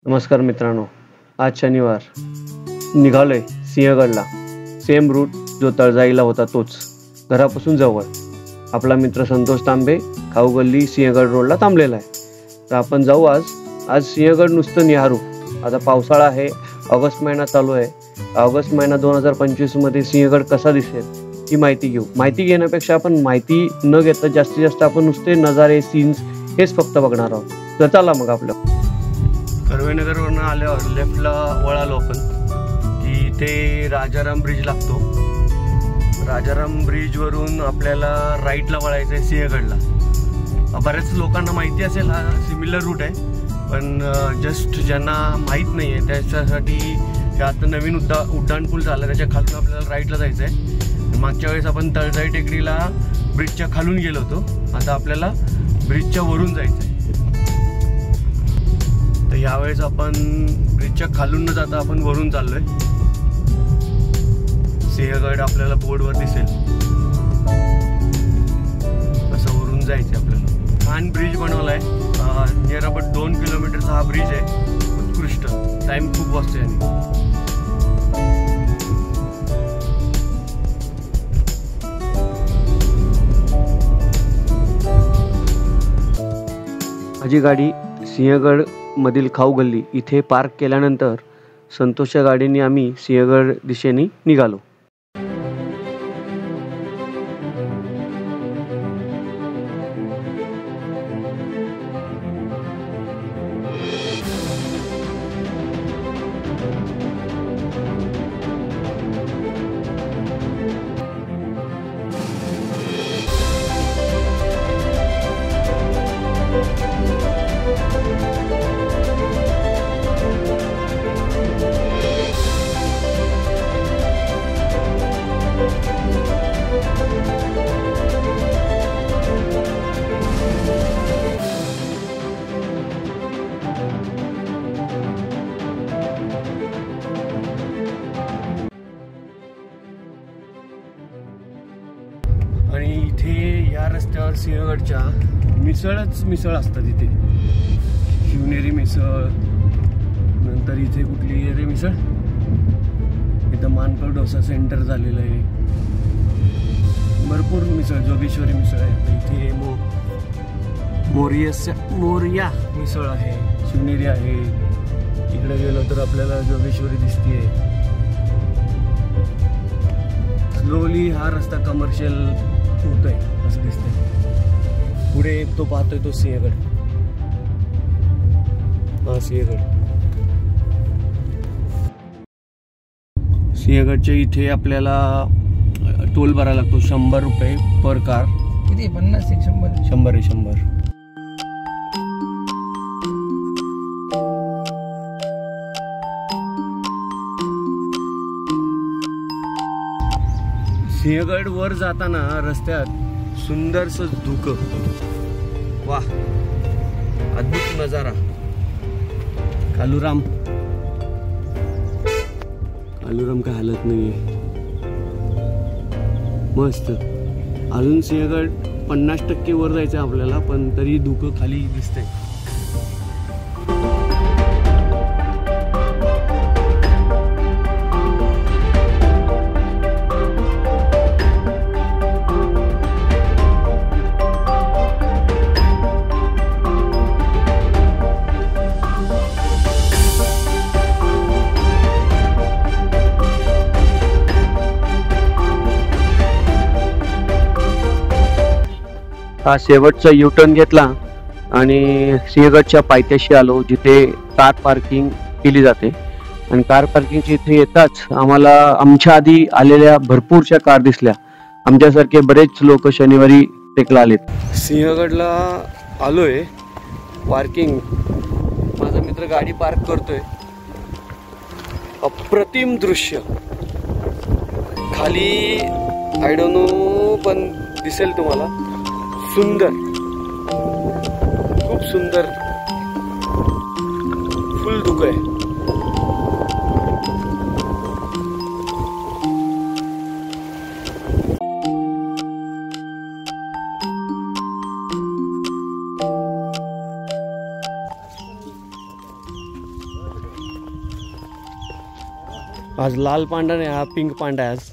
नमस्कार मित्रांनो, आज शनिवार निघालोय सिंहगडला. सेम रूट जो तळजाईला होता तोच, घरापासून जवळ. आपला मित्र संतोष तांबे खाऊ गल्ली सिंहगड रोडला थांबलेला आहे. तर आपण जाऊ आज सिंहगड नुसतं निहारू. आता पावसाळा आहे, ऑगस्ट महिना चालू आहे. ऑगस्ट महिना 2025 मध्ये सिंहगड कसा दिसेल ही माहिती घेऊ. माहिती घेण्यापेक्षा आपण माहिती न घेता जास्तीत जास्त आपण नुसते नजारे, सीन्स हेच फक्त बघणार आहोत. तर चला मग आपलं कर्वेनगरवरून आल्यावर लेफ्टला वळालो आपण की इथे राजाराम ब्रिज लागतो. राजाराम ब्रिजवरून आपल्याला राईटला वळायचं आहे सिंहगडला. बऱ्याच लोकांना माहिती असेल हा सिमिलर रूट आहे, पण जस्ट ज्यांना माहीत नाही आहे त्याच्यासाठी हे आता नवीन उड्डाणपूल झालं, त्याच्या खालून आपल्याला राईटला जायचं आहे. मागच्या वेळेस आपण तळजाई टेकडीला ब्रिजच्या खालून गेलो होतो, आता आपल्याला ब्रिजच्या वरून जायचं आहे. तर यावेळेस आपण ब्रिजच्या खालून न जाता आपण वरून चाललोय. सिंहगड आपल्याला बोर्डवर दिसेल, असं वरून जायचं आपल्याला. छान ब्रिज बनवलाय, नियर अबाउट 2 किलोमीटरचा हा ब्रिज आहे. उत्कृष्ट, टाइम खूप वाचतोय. माझी गाडी सिंहगड मधील खाऊ गल्ली इथे पार्क केल्यानंतर संतोषच्या गाडीने आम्ही सिंहगड दिशेने निघालो. आणि इथे या रस्त्यावर सिंहगडच्या मिसळ असतात. इथे शिवनेरी मिसळ, नंतर इथे कुठली रे मिसळ, इथं मानकर डोसा सेंटर झालेलं आहे. भरपूर मिसळ, जोगेश्वरी मिसळ आहे. आता इथे मोरया मिसळ आहे, शिवनेरी आहे. इकडे गेलो तर आपल्याला जोगेश्वरी दिसतीये. स्लोली हा रस्ता कमर्शियल होतोय असं दिसतंय. पुढे तो पाहतोय तो सिंहगड. हा सिंहगडच्या इथे आपल्याला टोल भरायला लागतो. 100 रुपये पर कार. किती? 50 100? 100 आहे, 100. सिंहगड वर जाताना रस्त्यात सुंदरस धुकं. वाह, अद्भुत नजारा. कालूराम काय हालत नाहीये, मस्त. अजून सिंहगड 50% वर जायचं आपल्याला, पण तरी धुकं खाली दिसतंय. हा शेवटचा युटर्न घेतला आणि सिंहगडच्या पायथ्याशी आलो, जिथे कार पार्किंग केली जाते. आणि कार पार्किंगची इथे येताच आम्हाला आमच्या आधी आलेल्या भरपूरशा कार दिसल्या. आमच्यासारखे बरेच लोक शनिवारी टेकला आलेत. सिंहगडला आलोय, पार्किंग. माझा मित्र गाडी पार्क करतोय. अप्रतिम दृश्य. खाली आय डोंट नो, पण दिसेल तुम्हाला. सुंदर, खूप सुंदर. फुल धुकं आहे. आज लाल पांढरा नाही, हा पिंक पांढरा आहे आज.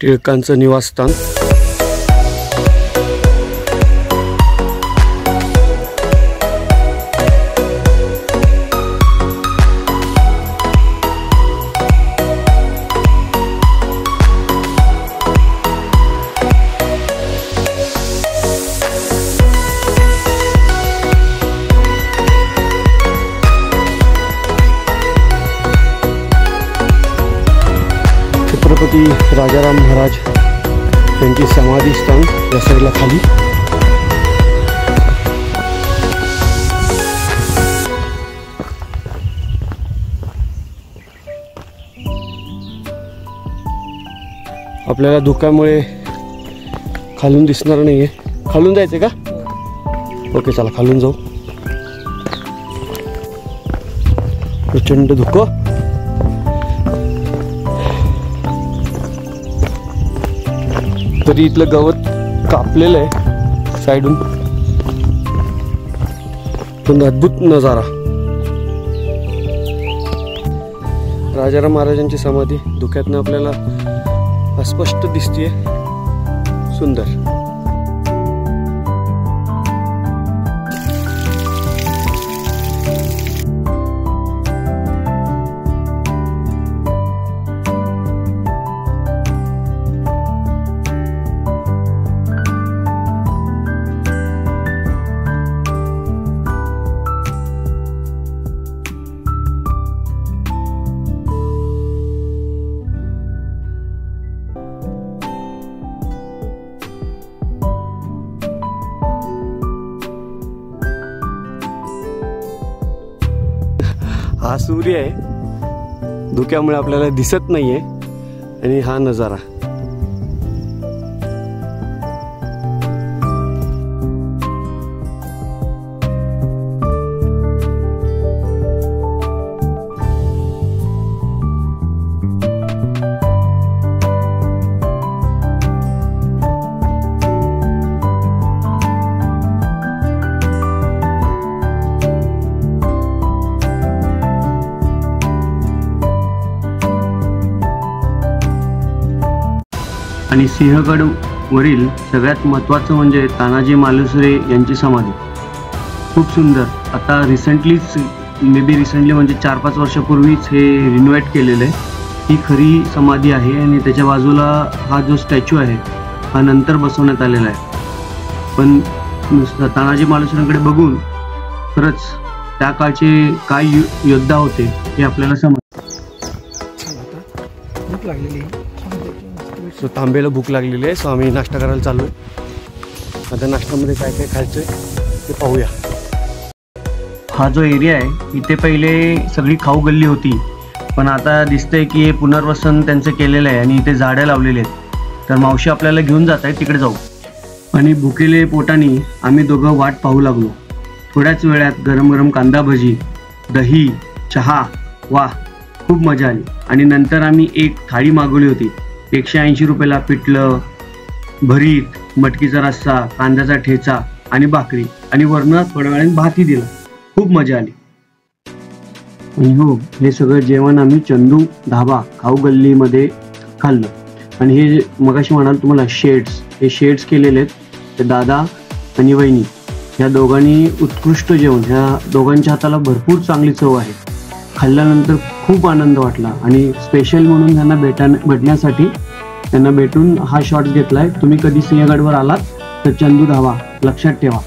टिळकांचं निवासस्थान. छत्रपती राजाराम महाराज यांची समाधी स्थान या साईडला खाली. आपल्याला धुक्यामुळे खालून दिसणार नाहीये. खालून जायचंय का? ओके चला खालून जाऊ. प्रचंड धुकं. तरी इथलं गवत कापलेलं आहे साईडून. पण अद्भुत नजारा. राजाराम महाराजांची समाधी धुक्यातनं आपल्याला अस्पष्ट दिसतीये. सुंदर. हा सूर्य आहे, धुक्यामुळे आपल्याला दिसत नाहीये. आणि हा नजारा. आणि सिंहगड वरील सगळ्यात महत्त्वाचं म्हणजे तानाजी मालुसरे यांची समाधी. खूप सुंदर. आता रिसेंटली म्हणजे 4-5 वर्षापूर्वीच हे रिनोव्हेट केलेलं आहे. ही खरी समाधी आहे आणि त्याच्या बाजूला हा जो स्टॅच्यू आहे हा नंतर बसवण्यात आलेला आहे. पण तानाजी मालुसरेंकडे बघून खरंच त्या काळचे काय योद्धा होते हे आपल्याला समजतं. भूक लागलेली. सो तांबेला भूक लागलेली आहे. सो आम्ही नाश्ता करायला चालू आहे. आता नाश्त्यामध्ये काय काय खायचं आहे ते पाहूया. हा जो एरिया आहे इथे पहिले सगळी खाऊ गल्ली होती, पण आता दिसतंय की हे पुनर्वसन त्यांचं केलेलं आहे आणि इथे झाडं लावलेली आहेत. तर मावशी आपल्याला घेऊन जात आहे, तिकडे जाऊ. आणि भुकेले पोटाने आम्ही दोघं वाट पाहू लागलो. थोड्याच वेळात गरम गरम कांदा भजी, दही, चहा, वाह खूप मजा आली. आणि नंतर आम्ही एक थाळी मागवली होती. 180 रुपयाला पिठलं, भरीत, मटकीचा रस्सा, कांद्याचा ठेचा आणि भाकरी आणि वरनं थोड्या वेळाने भातही दिला. खूप मजा आली. आणि हो, हे सगळं जेवण आम्ही चंदू धाबा खाऊ गल्लीमध्ये खाल्लं. आणि हे मगाशी म्हणाल तुम्हाला शेड्स, हे शेड्स केलेले आहेत ते दादा आणि वहिनी ह्या दोघांनी उत्कृष्ट जेवण. ह्या दोघांच्या हाताला भरपूर चांगली चव आहे. खाल्ल्यानंतर खूप आनंद वाटला आणि स्पेशल म्हणून त्यांना भेटण्यासाठी त्यांना भेटून हा शॉट घेतलाय. तुम्ही कधी सिंहगडवर आलात तर चंदू धाबा लक्षात ठेवा.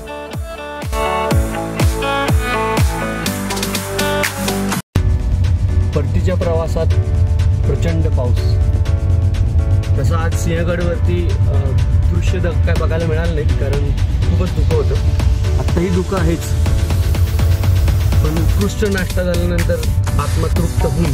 परतीच्या प्रवासात प्रचंड पाऊस. तसं आज सिंहगडवरती दृश्य काय बघायला मिळालं नाही, कारण खूपच धुकं होतं. आत्ताही धुकं आहेच, पण उत्कृष्ट नाश्ता झाल्यानंतर आत्मा तृप्त होऊन